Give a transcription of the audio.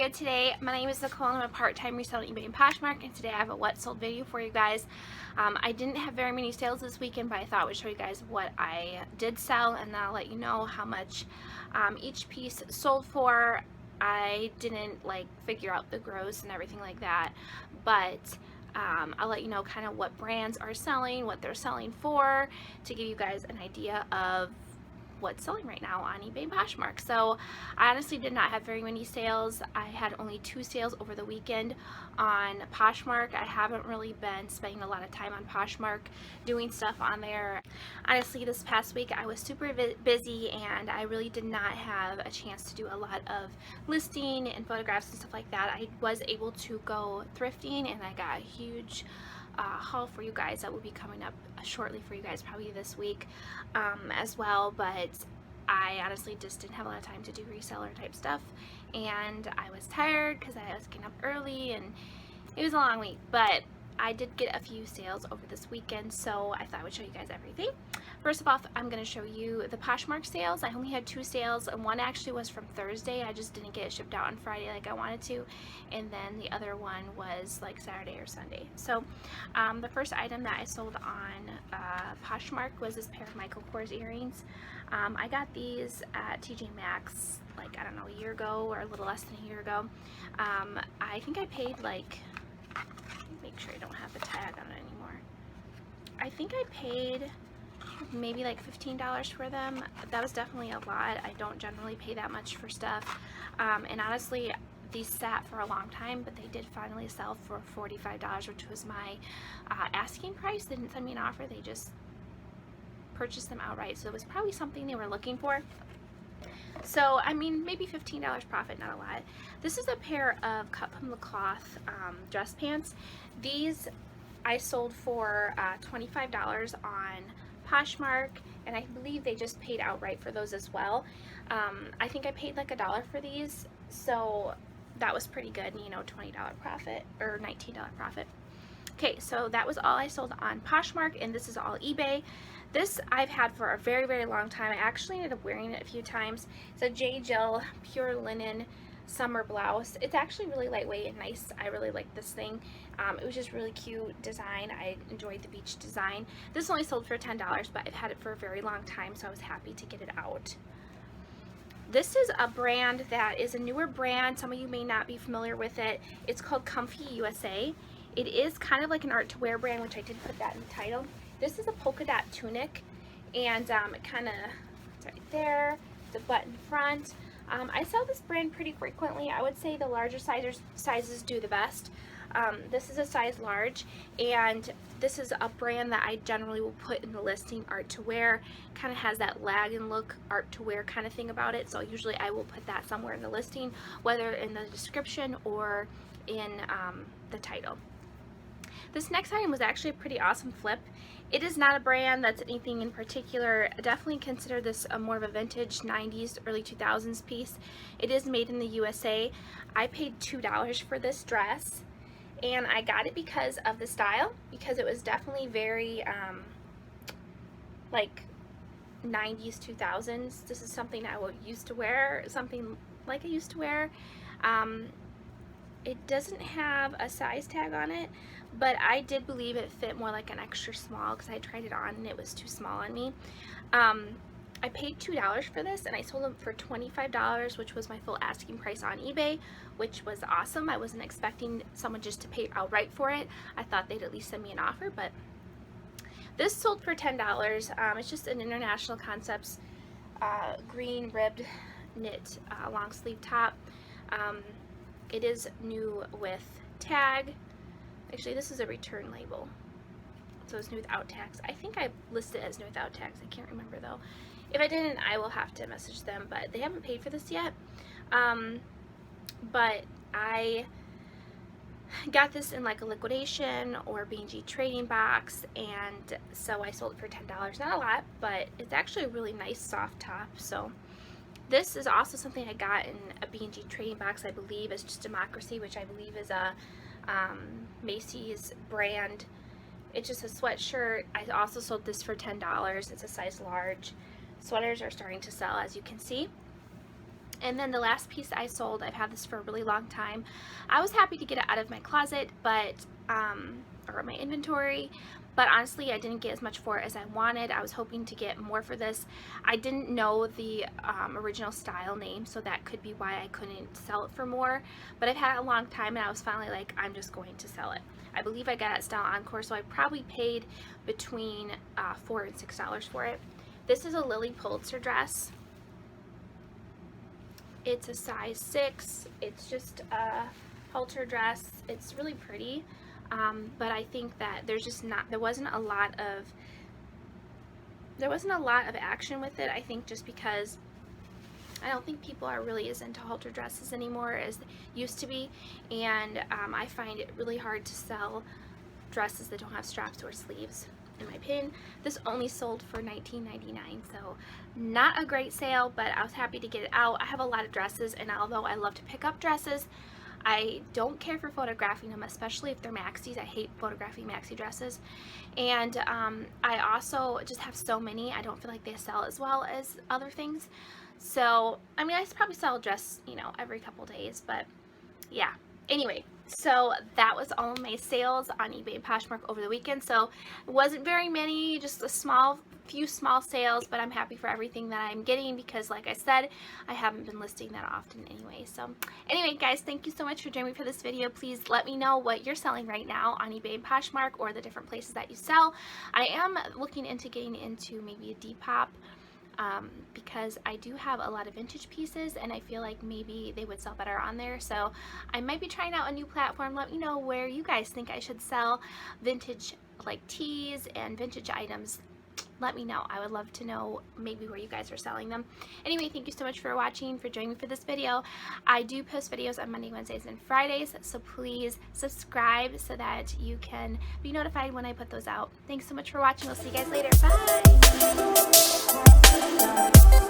video today. My name is Nicole and I'm a part-time reseller on eBay and Poshmark, and today I have a what sold video for you guys. I didn't have very many sales this weekend, but I thought I would show you guys what I did sell, and then I'll let you know how much each piece sold for. I didn't figure out the gross and everything like that, but I'll let you know kind of what brands are selling, what they're selling for, to give you guys an idea of what's selling right now on eBay and Poshmark. So I honestly did not have very many sales. I had only 2 sales over the weekend on Poshmark. I haven't really been spending a lot of time on Poshmark doing stuff on there. Honestly, this past week I was super busy and I really did not have a chance to do a lot of listing and photographs and stuff like that. I was able to go thrifting and I got a huge haul for you guys that will be coming up shortly for you guys, probably this week as well. But I honestly just didn't have a lot of time to do reseller type stuff, and I was tired because I was getting up early and it was a long week. But I did get a few sales over this weekend, so I thought I would show you guys everything. First of all, I'm going to show you the Poshmark sales. I only had 2 sales, and one actually was from Thursday. I just didn't get it shipped out on Friday like I wanted to, and then the other one was like Saturday or Sunday. So the first item that I sold on Poshmark was this pair of Michael Kors earrings. I got these at TJ Maxx like, I don't know, a year ago or a little less than a year ago. I think I paid like, make sure I don't have the tag on it anymore. I think I paid maybe like $15 for them. That was definitely a lot. I don't generally pay that much for stuff. And honestly, these sat for a long time, but they did finally sell for $45, which was my asking price. They didn't send me an offer. They just purchased them outright. So it was probably something they were looking for. So, I mean, maybe $15 profit, not a lot. This is a pair of cut from the cloth dress pants. These I sold for $25 on Poshmark, and I believe they just paid outright for those as well. I think I paid like $1 for these, so that was pretty good, you know, $20 profit or $19 profit. Okay, so that was all I sold on Poshmark, and this is all eBay. This I've had for a very, very long time. I actually ended up wearing it a few times. It's a J. Jill pure linen summer blouse. It's actually really lightweight and nice. I really like this thing. It was just really cute design. I enjoyed the beach design. This only sold for $10, but I've had it for a very long time, so I was happy to get it out. This is a brand that is a newer brand. Some of you may not be familiar with it. It's called Comfy USA. It is kind of like an art to wear brand, which I did put that in the title. This is a polka dot tunic, and it kind of, it's right there, the button front. I sell this brand pretty frequently. I would say the larger sizes do the best. This is a size large, and this is a brand that I generally will put in the listing, art to wear. Kind of has that lag and look art to wear kind of thing about it, so usually I will put that somewhere in the listing, whether in the description or in the title. This next item was actually a pretty awesome flip. It is not a brand that's anything in particular. I definitely consider this a more of a vintage 90s, early 2000s piece. It is made in the USA. I paid $2 for this dress, and I got it because of the style, because it was definitely very like 90s, 2000s. This is something I used to wear, something like I used to wear. It doesn't have a size tag on it, but I did believe it fit more like an extra small because I tried it on and it was too small on me. I paid $2 for this, and I sold them for $25, which was my full asking price on eBay, which was awesome. I wasn't expecting someone just to pay outright for it. I thought they'd at least send me an offer, but this sold for $10. It's just an International Concepts green ribbed knit long sleeve top. It is new with tag. Actually, this is a return label, so it's new without tags. I think I listed it as new without tags. I can't remember though. If I didn't, I will have to message them, but they haven't paid for this yet. But I got this in like a liquidation or B&G trading box, and so I sold it for $10. Not a lot, but it's actually a really nice soft top. So this is also something I got in a B&G trading box, I believe. It's just Democracy, which I believe is a Macy's brand. It's just a sweatshirt. I also sold this for $10. It's a size large. Sweaters are starting to sell, as you can see. And then the last piece I sold, I've had this for a really long time. I was happy to get it out of my closet, but or my inventory, but honestly I didn't get as much for it as I wanted. I was hoping to get more for this. I didn't know the original style name, so that could be why I couldn't sell it for more, but I've had it a long time and I was finally like, I'm just going to sell it. I believe I got it style Encore, so I probably paid between $4 and $6 for it. This is a Lily Pulitzer dress. It's a size 6. It's just a halter dress. It's really pretty, but I think that there wasn't a lot of action with it. I think just because I don't think people are really as into halter dresses anymore as they used to be, and I find it really hard to sell dresses that don't have straps or sleeves, in my opinion. This only sold for $19.99, so not a great sale, but I was happy to get it out. I have a lot of dresses, and although I love to pick up dresses, I don't care for photographing them, especially if they're maxis. I hate photographing maxi dresses. And I also just have so many, I don't feel like they sell as well as other things. So, I mean, I probably sell a dress, you know, every couple days, but yeah. Anyway, so that was all of my sales on eBay and Poshmark over the weekend. So it wasn't very many, just a few small sales, but I'm happy for everything that I'm getting because, like I said, I haven't been listing that often anyway. So anyway, guys, thank you so much for joining me for this video. Please let me know what you're selling right now on eBay and Poshmark or the different places that you sell. I am looking into getting into maybe a Depop, because I do have a lot of vintage pieces and I feel like maybe they would sell better on there. So I might be trying out a new platform. Let me know where you guys think I should sell vintage, like tees and vintage items. Let me know. I would love to know maybe where you guys are selling them. Anyway, thank you so much for watching, for joining me for this video. I do post videos on Monday, Wednesdays, and Fridays, so please subscribe so that you can be notified when I put those out. Thanks so much for watching. We'll see you guys later. Bye!